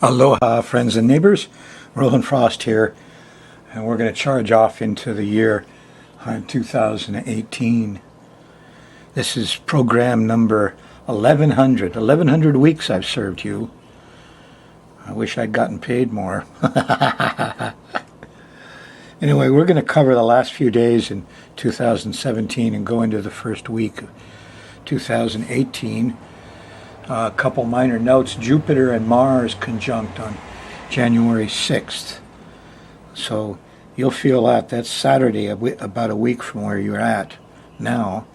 Aloha, friends and neighbors. Rollin Frost here, and we're going to charge off into the year 2018. This is program number 1100. 1100 weeks I've served you. I wish I'd gotten paid more. Anyway, we're going to cover the last few days in 2017 and go into the first week of 2018. A couple minor notes. Jupiter and Mars conjunct on January 6th. So you'll feel that. That's Saturday, about a week from where you're at now.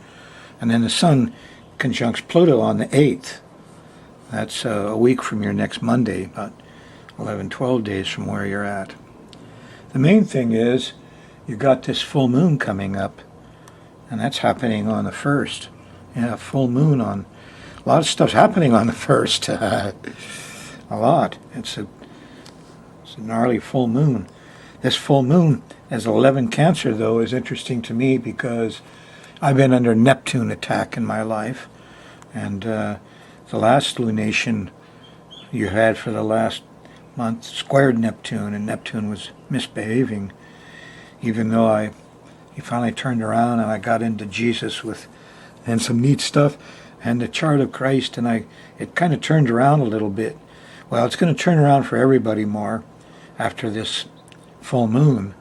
And then the Sun conjuncts Pluto on the 8th. That's a week from your next Monday, about 11, 12 days from where you're at. The main thing is you got this full moon coming up, and that's happening on the 1st. Yeah, full moon on... A lot of stuff's happening on the 1st. A lot. It's a gnarly full moon. This full moon as 11 Cancer, though, is interesting to me because I've been under Neptune attack in my life. And the last lunation you had for the last month squared Neptune, and Neptune was misbehaving, even though he finally turned around and I got into Jesus and some neat stuff. And the chart of Christ, and it kind of turned around a little bit. Well, it's going to turn around for everybody more after this full moon,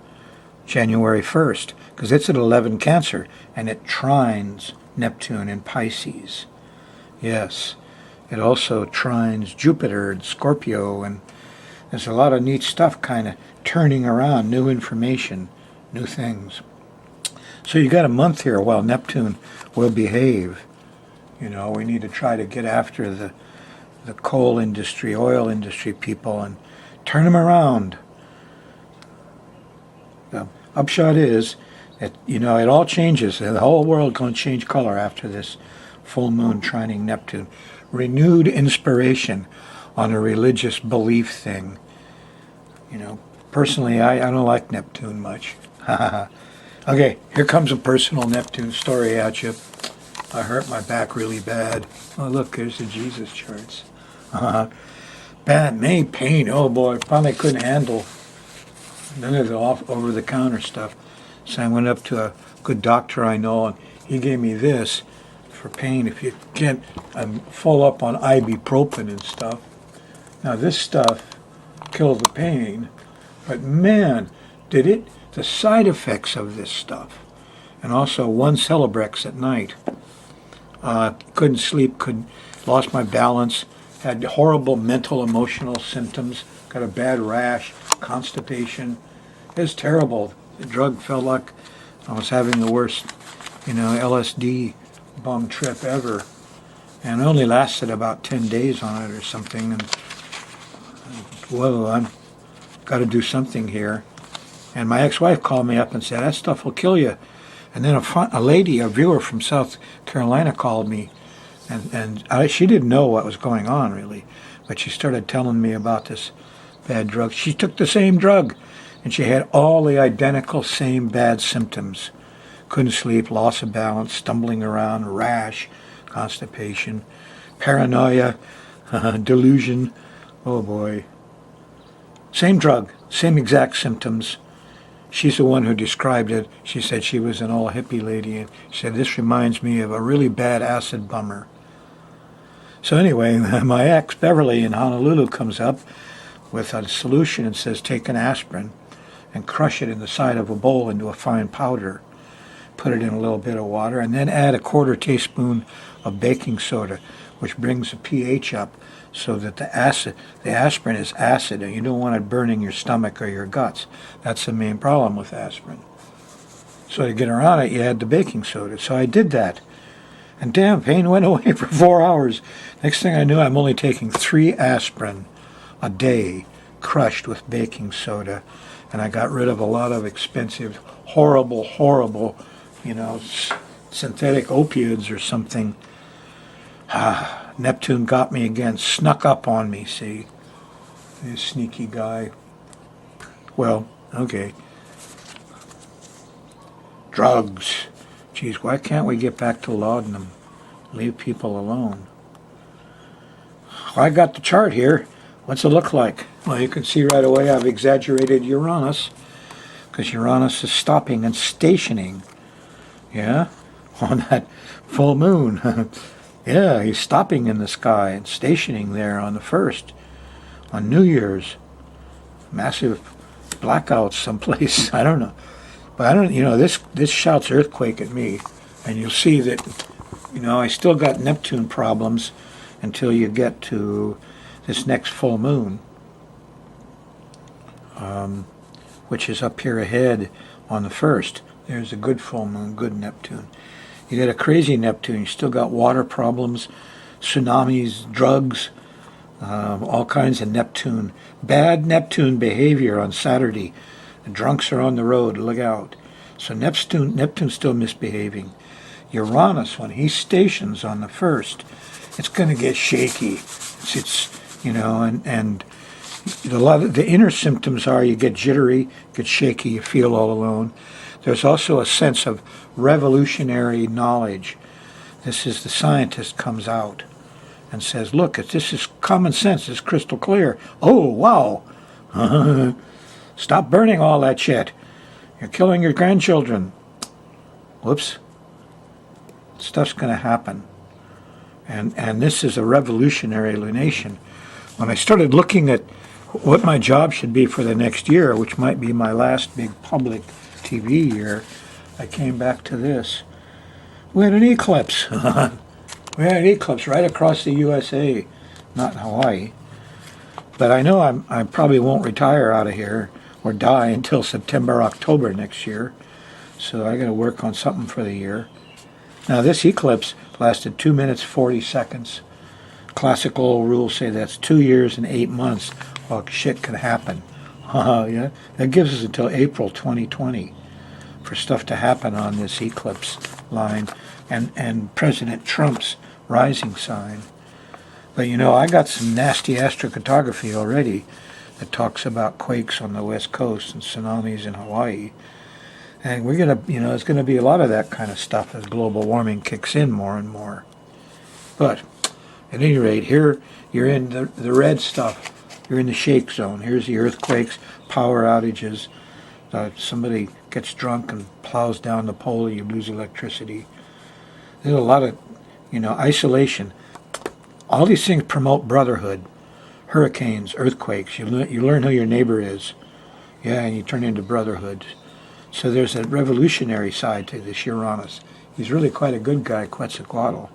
January 1st, because it's at 11 Cancer, and it trines Neptune in Pisces. Yes, it also trines Jupiter and Scorpio, and there's a lot of neat stuff kind of turning around, new information, new things. So you got a month here while Neptune will behave. You know, we need to try to get after the coal industry, oil industry people and turn them around. The upshot is that, it all changes. The whole world going to change color after this full moon trining Neptune. Renewed inspiration on a religious belief thing. Personally, I don't like Neptune much. Okay, here comes a personal Neptune story at you. I hurt my back really bad. Oh, look, there's the Jesus charts. Bad, main pain. Oh, boy, probably couldn't handle none of the over-the-counter stuff. So I went up to a good doctor I know, and he gave me this for pain. If you can't, I'm full up on ibuprofen and stuff. Now, this stuff kills the pain, but man, the side effects of this stuff. And also one Celebrex at night. Couldn't sleep, lost my balance, had horrible mental, emotional symptoms, got a bad rash, constipation. It was terrible. The drug felt like I was having the worst, LSD bum trip ever. And it only lasted about 10 days on it or something. And, whoa, I've got to do something here. And my ex-wife called me up and said, that stuff will kill you. And then a viewer from South Carolina called me, and she didn't know what was going on, really, but she started telling me about this bad drug. She took the same drug, and she had all the identical same bad symptoms. Couldn't sleep, loss of balance, stumbling around, rash, constipation, paranoia, delusion. Oh, boy. Same drug, same exact symptoms. She's the one who described it. She said she was an all hippie lady, and she said, this reminds me of a really bad acid bummer. So anyway, my ex, Beverly, in Honolulu, comes up with a solution and says, take an aspirin and crush it in the side of a bowl into a fine powder. Put it in a little bit of water, and then add a 1/4 teaspoon of baking soda, which brings the pH up so that the aspirin is acid, and you don't want it burning your stomach or your guts. That's the main problem with aspirin. So to get around it, you add the baking soda. So I did that. And damn, pain went away for 4 hours. Next thing I knew, I'm only taking 3 aspirin a day, crushed with baking soda. And I got rid of a lot of expensive, horrible, synthetic opioids or something. Neptune got me again, snuck up on me, see? This sneaky guy. Well, okay. Drugs. Geez, why can't we get back to laudanum? Leave people alone. Well, I got the chart here. What's it look like? Well, you can see right away I've exaggerated Uranus, because Uranus is stopping and stationing, yeah, on that full moon. Yeah, he's stopping in the sky and stationing there on the 1st, on New Year's. Massive blackouts someplace, I don't know. But I don't, this shouts earthquake at me, and you'll see that, I still got Neptune problems until you get to this next full moon, which is up here ahead on the 1st. There's a good full moon, good Neptune. You get a crazy Neptune, you still got water problems, tsunamis, drugs, all kinds of Neptune. Bad Neptune behavior on Saturday. The drunks are on the road, look out. So Neptune's still misbehaving. Uranus, when he stations on the 1st, it's going to get shaky. And a lot of the inner symptoms are you get jittery, get shaky, you feel all alone. There's also a sense of revolutionary knowledge. This is the scientist comes out and says, look, this is common sense, it's crystal clear. Oh, wow. Stop burning all that shit. You're killing your grandchildren. Whoops. Stuff's going to happen. And this is a revolutionary lunation. When I started looking at what my job should be for the next year, which might be my last big public TV year, I came back to this. We had an eclipse. We had an eclipse right across the USA, not in Hawaii. But I know I probably won't retire out of here or die until September, October next year. So I got to work on something for the year. Now this eclipse lasted 2 minutes 40 seconds. Classical rules say that's 2 years and 8 months. Well, shit can happen. Yeah, that gives us until April 2020 for stuff to happen on this eclipse line and President Trump's rising sign. But I got some nasty astrocartography already that talks about quakes on the west coast and tsunamis in Hawaii. And we're going to, there's going to be a lot of that kind of stuff as global warming kicks in more and more. But at any rate, here you're in the red stuff. You're in the shake zone. Here's the earthquakes, power outages. Somebody gets drunk and plows down the pole, you lose electricity. There's a lot of, isolation. All these things promote brotherhood. Hurricanes, earthquakes. You learn who your neighbor is. Yeah, and you turn into brotherhood. So there's a revolutionary side to this Uranus. He's really quite a good guy, Quetzalcoatl.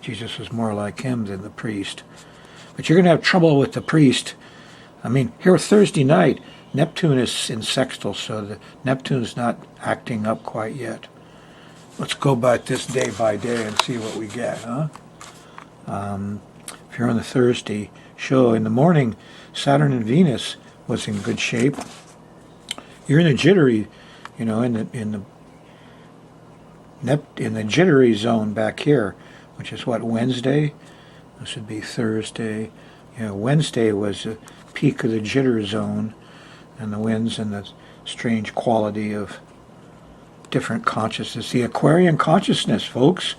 Jesus was more like him than the priest. But you're going to have trouble with the priest. I mean, here Thursday night, Neptune is in sextile, so the Neptune's not acting up quite yet. Let's go about this day by day and see what we get, huh? If you're on the Thursday show, in the morning, Saturn and Venus was in good shape. You're in a jittery, in the jittery zone back here, which is what, Wednesday? This would be Thursday. Wednesday was the peak of the jitter zone, and the winds and the strange quality of different consciousness. The Aquarian consciousness, folks.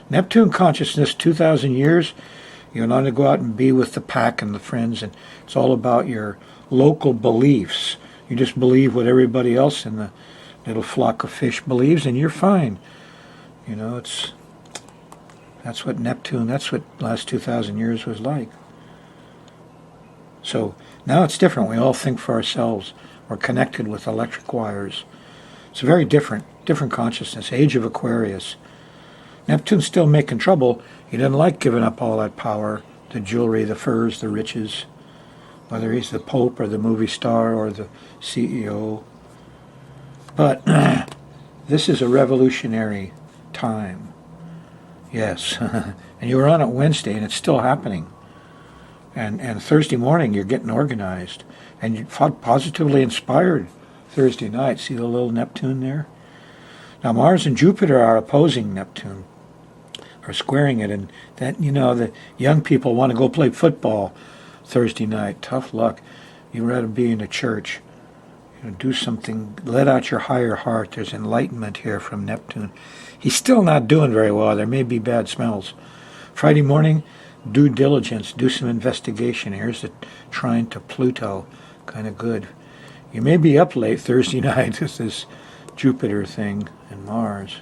Neptune consciousness, 2,000 years. You're not to go out and be with the pack and the friends, and it's all about your local beliefs. You just believe what everybody else in the little flock of fish believes, and you're fine. That's what Neptune, that's what last 2,000 years was like. So now it's different. We all think for ourselves. We're connected with electric wires. It's a very different consciousness. Age of Aquarius. Neptune's still making trouble. He doesn't like giving up all that power, the jewelry, the furs, the riches, whether he's the Pope or the movie star or the CEO. But this is a revolutionary time. Yes. And you were on it Wednesday, and it's still happening. And Thursday morning, you're getting organized. And you're positively inspired Thursday night. See the little Neptune there? Now, Mars and Jupiter are opposing Neptune, are squaring it. And that, the young people want to go play football Thursday night. Tough luck. You'd rather be in a church. Do something. Let out your higher heart. There's enlightenment here from Neptune. He's still not doing very well. There may be bad smells. Friday morning, due diligence, do some investigation. Here's the trine to Pluto, kind of good. You may be up late Thursday night with this Jupiter thing and Mars.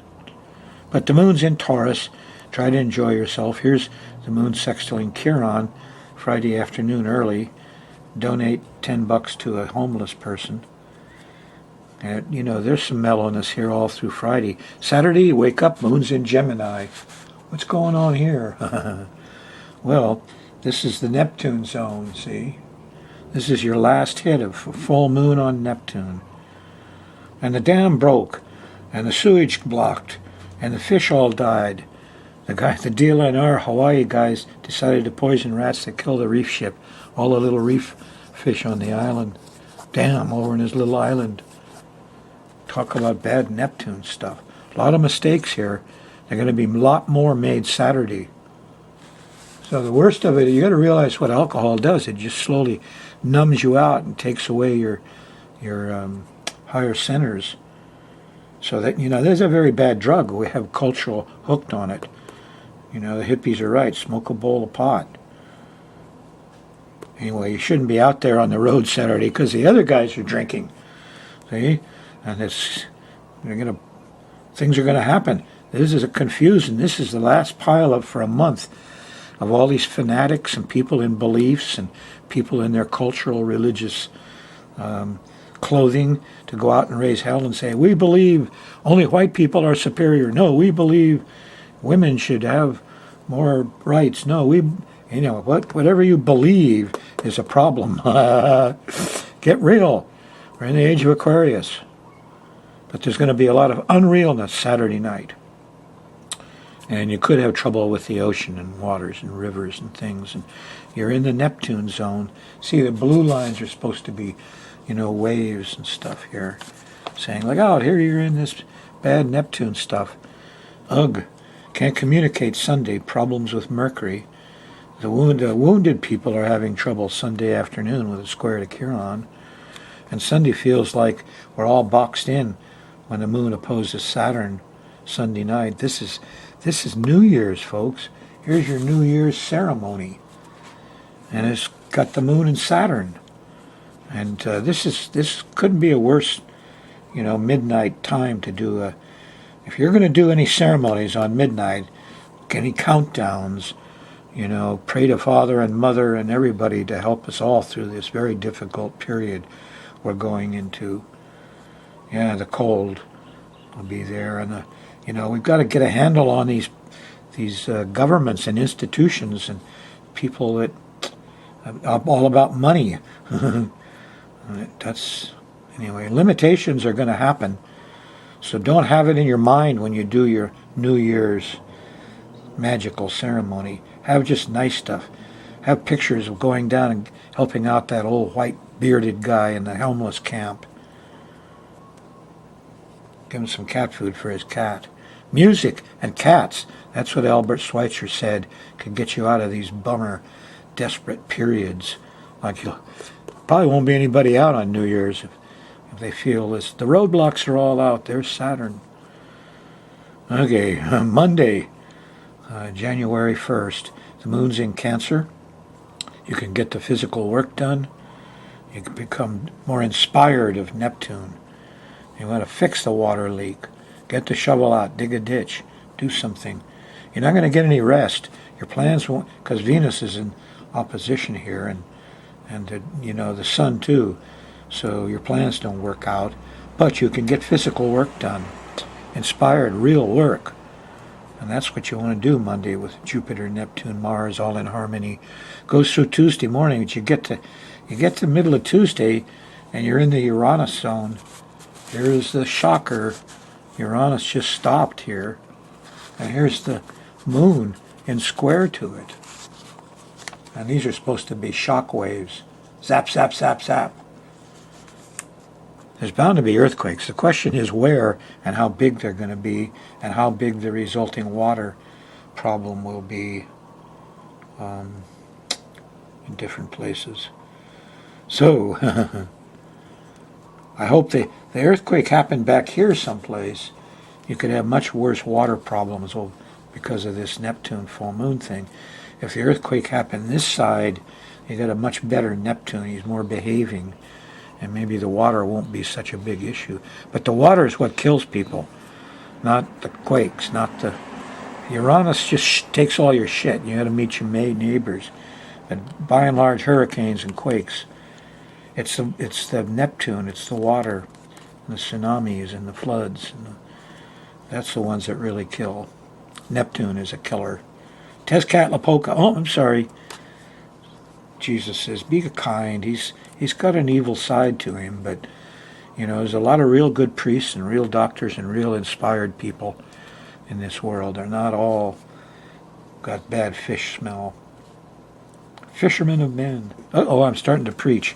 But the moon's in Taurus. Try to enjoy yourself. Here's the moon sextiling Chiron Friday afternoon early. Donate $10 to a homeless person. And, there's some mellowness here all through Friday. Saturday, you wake up, moon's in Gemini. What's going on here? Well, this is the Neptune zone, see? This is your last hit of full moon on Neptune. And the dam broke, and the sewage blocked, and the fish all died. The DLNR Hawaii guys decided to poison rats that kill the reef ship. All the little reef fish on the island. Damn, over in his little island. Talk about bad Neptune stuff. A lot of mistakes here. They're going to be a lot more made Saturday. So the worst of it, you got to realize what alcohol does. It just slowly numbs you out and takes away your higher centers. So that, there's a very bad drug. We have cultural hooked on it. The hippies are right. Smoke a bowl of pot. Anyway, you shouldn't be out there on the road Saturday because the other guys are drinking. See? And things are going to happen. This is a confusion. This is the last pileup for a month of all these fanatics and people in beliefs and people in their cultural, religious clothing to go out and raise hell and say, we believe only white people are superior. No, we believe women should have more rights. No, whatever you believe is a problem. Get real. We're in the age of Aquarius. But there's going to be a lot of unrealness Saturday night. And you could have trouble with the ocean and waters and rivers and things. And you're in the Neptune zone. See, the blue lines are supposed to be, waves and stuff here. Saying, like, oh, here you're in this bad Neptune stuff. Ugh. Can't communicate Sunday. Problems with Mercury. The wounded people are having trouble Sunday afternoon with a square to Chiron. And Sunday feels like we're all boxed in when the moon opposes Saturn Sunday night. This is New Year's, folks. Here's your New Year's ceremony. And it's got the moon and Saturn. And this couldn't be a worse, midnight time to do if you're going to do any ceremonies on midnight, any countdowns, pray to Father and Mother and everybody to help us all through this very difficult period we're going into. Yeah, the cold will be there, and we've got to get a handle on these governments and institutions and people that are all about money. Anyway, limitations are going to happen, so don't have it in your mind when you do your New Year's magical ceremony. Have just nice stuff. Have pictures of going down and helping out that old white bearded guy in the homeless camp. Give him some cat food for his cat. Music and cats. That's what Albert Schweitzer said could get you out of these bummer, desperate periods. Like probably won't be anybody out on New Year's if they feel this. The roadblocks are all out. There's Saturn. Okay, Monday, January 1st. The moon's in Cancer. You can get the physical work done. You can become more inspired of Neptune. You want to fix the water leak. Get the shovel out. Dig a ditch. Do something. You're not going to get any rest. Your plans won't, because Venus is in opposition here, and the Sun too. So your plans don't work out. But you can get physical work done. Inspired, real work. And that's what you want to do Monday with Jupiter, Neptune, Mars all in harmony. Goes through Tuesday morning, but you get to the middle of Tuesday, and you're in the Uranus zone. Here's the shocker. Uranus just stopped here. And here's the moon in square to it. And these are supposed to be shock waves. Zap, zap, zap, zap. There's bound to be earthquakes. The question is where and how big they're going to be and how big the resulting water problem will be in different places. So, I hope the earthquake happened back here someplace. You could have much worse water problems because of this Neptune full moon thing. if the earthquake happened this side, you got a much better Neptune. He's more behaving, and maybe the water won't be such a big issue. But the water is what kills people, not the quakes, not the... Uranus just takes all your shit. You got to meet your neighbors. But by and large, hurricanes and quakes, it's the Neptune, it's the water, and the tsunamis and the floods. That's the ones that really kill. Neptune is a killer. Tezcatlipoca. Oh, I'm sorry. Jesus says, be kind. He's got an evil side to him, but there's a lot of real good priests and real doctors and real inspired people in this world. They're not all got bad fish smell. Fishermen of men. Uh-oh, I'm starting to preach.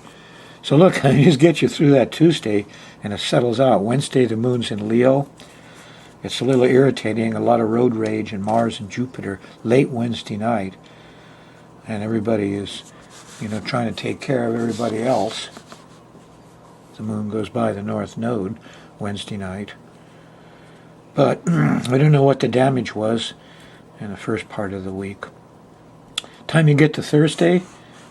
So look, I just get you through that Tuesday, and it settles out. Wednesday, the moon's in Leo. It's a little irritating, a lot of road rage in Mars and Jupiter late Wednesday night. And everybody is, trying to take care of everybody else. The moon goes by the North Node Wednesday night. But I don't know what the damage was in the first part of the week. Time you get to Thursday,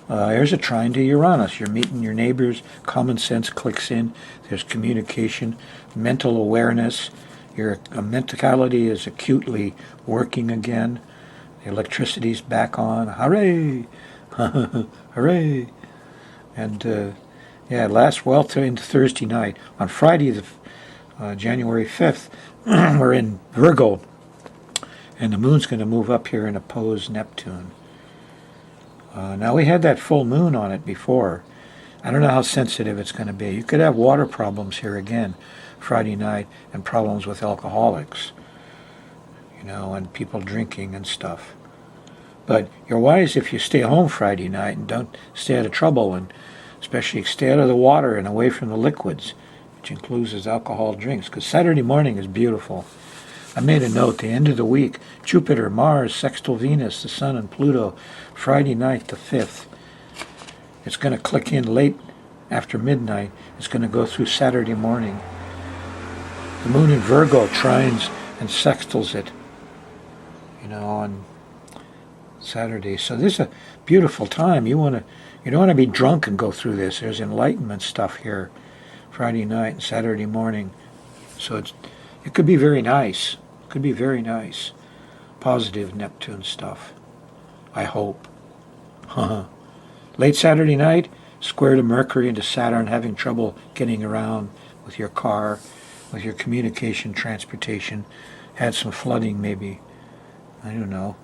there's a trine to Uranus. You're meeting your neighbors. Common sense clicks in. There's communication, mental awareness. Your mentality is acutely working again. The electricity's back on. Hooray! Hooray! And it lasts well into Thursday night. On Friday, January 5th, we're in Virgo, and the moon's going to move up here and oppose Neptune. Now, we had that full moon on it before. I don't know how sensitive it's going to be. You could have water problems here again Friday night, and problems with alcoholics, and people drinking and stuff. But you're wise if you stay home Friday night and don't stay out of trouble, and especially stay out of the water and away from the liquids, which includes alcohol drinks, because Saturday morning is beautiful. I made a note, the end of the week, Jupiter, Mars, sextile Venus, the Sun, and Pluto, Friday night the 5th. It's going to click in late after midnight. It's going to go through Saturday morning. The moon in Virgo trines and sextiles it, on Saturday. So this is a beautiful time. You don't want to be drunk and go through this. There's enlightenment stuff here, Friday night and Saturday morning. So it could be very nice. It could be very nice. Positive Neptune stuff. I hope. Late Saturday night, square to Mercury and to Saturn, having trouble getting around with your car, with your communication, transportation. Had some flooding maybe. I don't know.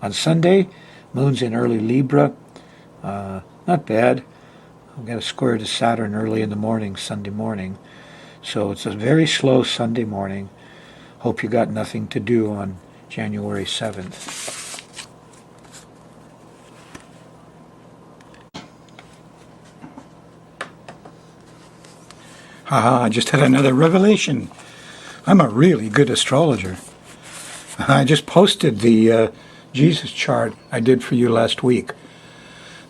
On Sunday, moon's in early Libra. Not bad. I've got a square to Saturn early in the morning, Sunday morning. So it's a very slow Sunday morning. Hope you got nothing to do on January 7th. I just had another revelation. I'm a really good astrologer. I just posted the Jesus chart I did for you last week.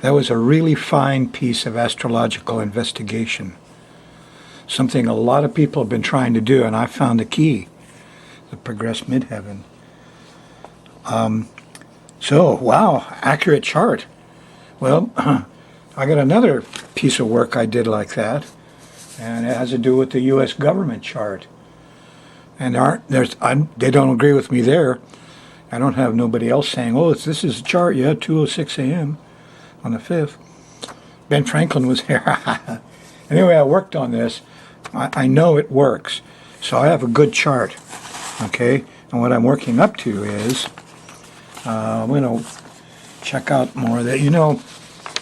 That was a really fine piece of astrological investigation. Something a lot of people have been trying to do, and I found the key, the progressed midheaven. So, wow, accurate chart. Well, I got another piece of work I did like that, and it has to do with the U.S. government chart. And they don't agree with me there. I don't have nobody else saying, oh, this is a chart, yeah, 2:06 a.m. on the 5th. Ben Franklin was here. Anyway, I worked on this. I know it works. So I have a good chart, okay? And what I'm working up to is, I'm going to check out more of that.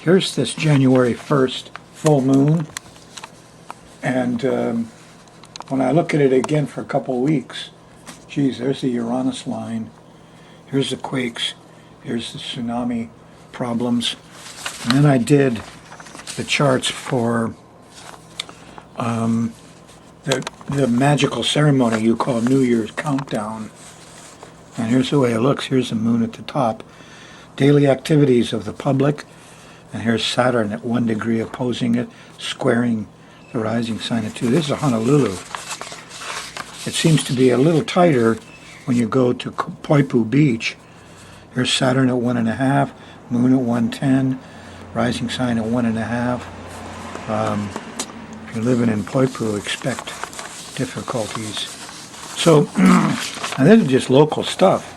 Here's this January 1st full moon. And when I look at it again for a couple of weeks, geez, there's the Uranus line. Here's the quakes. Here's the tsunami problems. And then I did the charts for the magical ceremony you call New Year's countdown. And here's the way it looks. Here's the moon at the top. Daily activities of the public. And here's Saturn at 1 degree opposing it, squaring the rising sign of 2. This is Honolulu. It seems to be a little tighter when you go to Poipu Beach. Here's Saturn at 1.5, Moon at 110, rising sign at 1.5. If you're living in Poipu, expect difficulties. So, and this is just local stuff.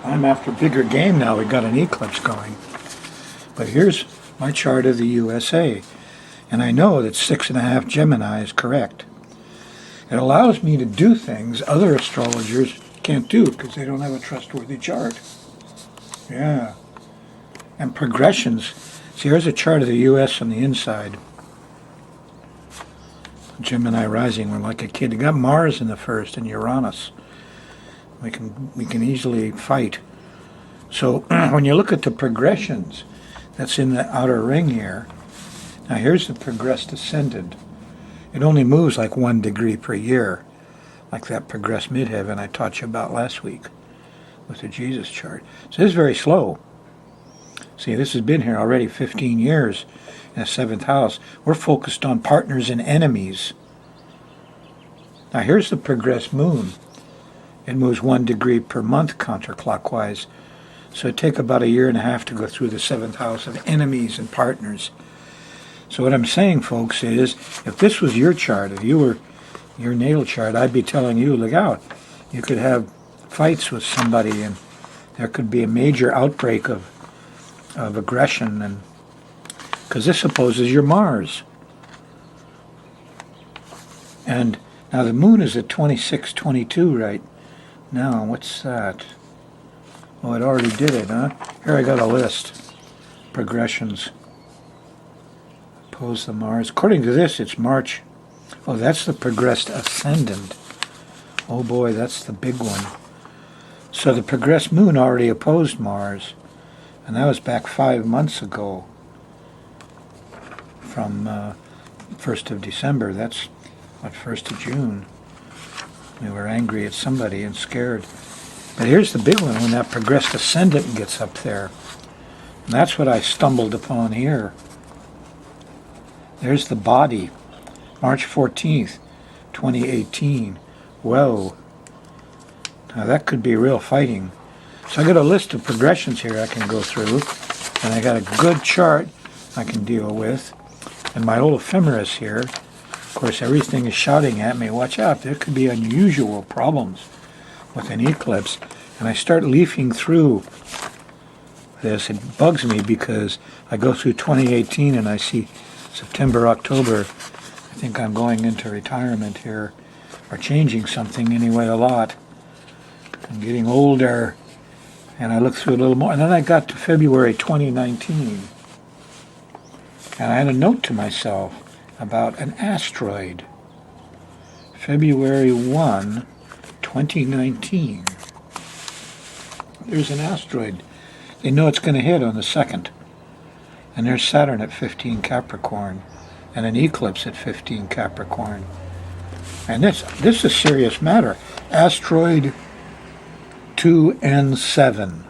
I'm after bigger game now. We've got an eclipse going. But here's my chart of the USA. And I know that 6.5 Gemini is correct. It allows me to do things other astrologers can't do because they don't have a trustworthy chart. Yeah. And progressions. See, here's a chart of the US on the inside. Gemini rising, we're like a kid. You got Mars in the first and Uranus. We can easily fight. So when you look at the progressions that's in the outer ring here, now here's the progressed ascendant. It only moves like 1 degree per year, like that progressed midheaven I taught you about last week with the Jesus chart. So this is very slow. See, this has been here already 15 years in the 7th house. We're focused on partners and enemies. Now here's the progressed moon. It moves 1 degree per month counterclockwise. So it'd take about 1.5 years to go through the 7th house of enemies and partners. So what I'm saying, folks, is if this was your chart, if you were your natal chart, I'd be telling you, look out. You could have fights with somebody and there could be a major outbreak of aggression, and because this opposes your Mars. And now the moon is at 2622 right now. What's that? Oh, it already did it, huh? Here I got a list. Progressions. Oppose the Mars. According to this, it's March. Oh, that's the progressed ascendant. Oh boy, that's the big one. So the progressed moon already opposed Mars. And that was back 5 months ago. From 1st of December. That's what, 1st of June. We were angry at somebody and scared. But here's the big one when that progressed ascendant gets up there. And that's what I stumbled upon here. There's the body. March 14th, 2018. Whoa. Now that could be real fighting. So I got a list of progressions here I can go through. And I got a good chart I can deal with. And my old ephemeris here. Of course, everything is shouting at me, watch out, there could be unusual problems with an eclipse. And I start leafing through this. It bugs me because I go through 2018 and I see September, October. I think I'm going into retirement here, or changing something anyway a lot. I'm getting older, and I look through a little more. And then I got to February 2019, and I had a note to myself about an asteroid. February 1, 2019. There's an asteroid. They know it's going to hit on the 2nd. And there's Saturn at 15 Capricorn, and an eclipse at 15 Capricorn. And this is a serious matter. Asteroid 2N7,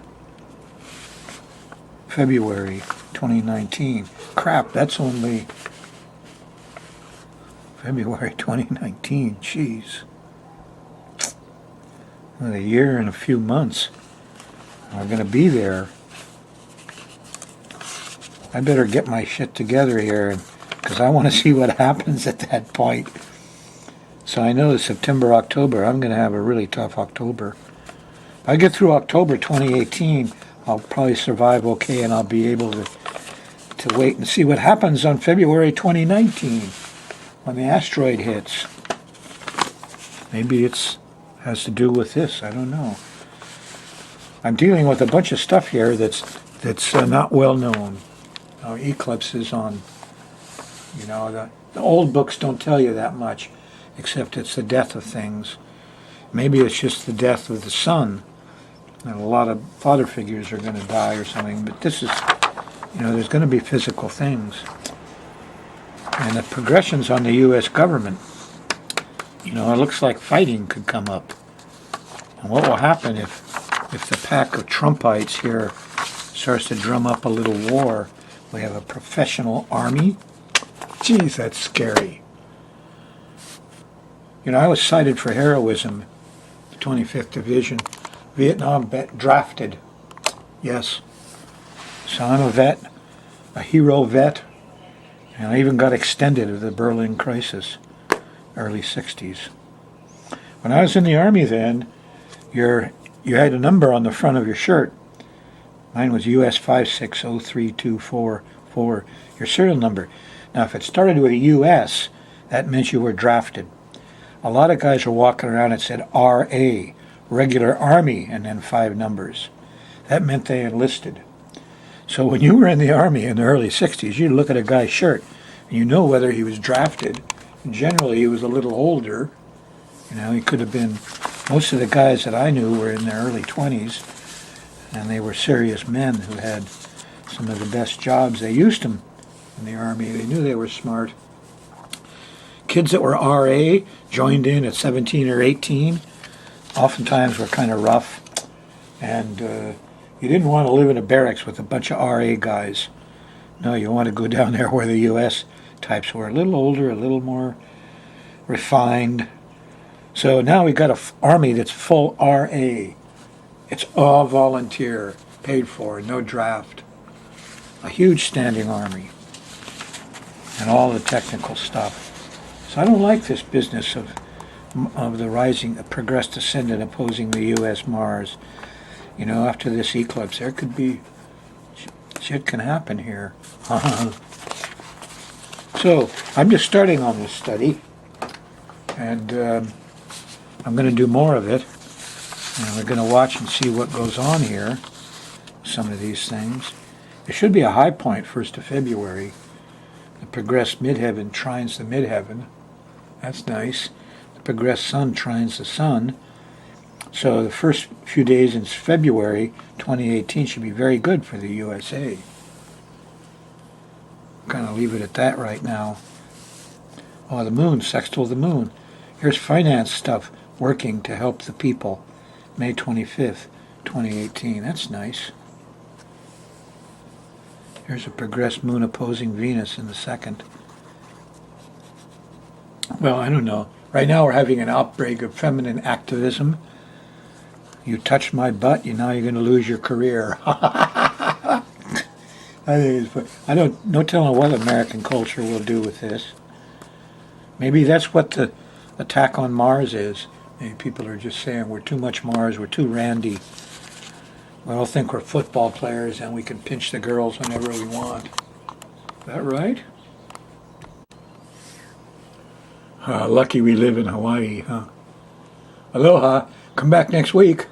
February 2019. Crap, that's only February 2019. Jeez. A year and a few months. We're going to be there. I better get my shit together here because I want to see what happens at that point. So I know September, October, I'm going to have a really tough October. If I get through October 2018, I'll probably survive okay, and I'll be able to wait and see what happens on February 2019 when the asteroid hits. Maybe it has to do with this. I don't know. I'm dealing with a bunch of stuff here that's not well known. Eclipses on, the old books don't tell you that much, except it's the death of things. Maybe it's just the death of the sun, and a lot of father figures are going to die or something, but this is, there's going to be physical things. And the progressions on the U.S. government, it looks like fighting could come up. And what will happen if the pack of Trumpites here starts to drum up a little war? We have a professional army. Geez, that's scary. I was cited for heroism, the 25th Division, Vietnam vet, drafted. Yes. So I'm a vet, a hero vet, and I even got extended of the Berlin crisis, early 60s. When I was in the Army then, you had a number on the front of your shirt. Mine was US 5603244, your serial number. Now, if it started with a US, that meant you were drafted. A lot of guys were walking around and said RA, regular Army, and then 5 numbers. That meant they enlisted. So when you were in the Army in the early 60s, you'd look at a guy's shirt, and you know whether he was drafted. And generally, he was a little older. You know, he could have been, most of the guys that I knew were in their early 20s, and they were serious men who had some of the best jobs. They used them in the Army. They knew they were smart. Kids that were RA joined in at 17 or 18, oftentimes were kind of rough, and you didn't want to live in a barracks with a bunch of RA guys. No, you want to go down there where the US types were, a little older, a little more refined. So now we got an Army that's full RA. It's all volunteer, paid for, no draft. A huge standing Army, and all the technical stuff. So I don't like this business of the rising, progressed ascendant opposing the U.S. Mars. You know, after this eclipse, there could be, shit can happen here. So, I'm just starting on this study, and I'm going to do more of it, and we're going to watch and see what goes on here, some of these things. There should be a high point 1st of February. The progressed midheaven trines the midheaven. That's nice. The progressed sun trines the sun. So the first few days in February 2018 should be very good for the USA. Kind of leave it at that right now. Oh, the moon, sextile the moon. Here's finance stuff working to help the people. May 25th, 2018. That's nice. Here's a progressed moon opposing Venus in the second. Well, I don't know. Right now we're having an outbreak of feminine activism. You touched my butt, now you're going to lose your career. I think it's, I don't, no telling what American culture will do with this. Maybe that's what the attack on Mars is. Maybe people are just saying we're too much Mars, we're too randy. We all think we're football players and we can pinch the girls whenever we want. Is that right? Lucky we live in Hawaii, huh? Aloha. Come back next week.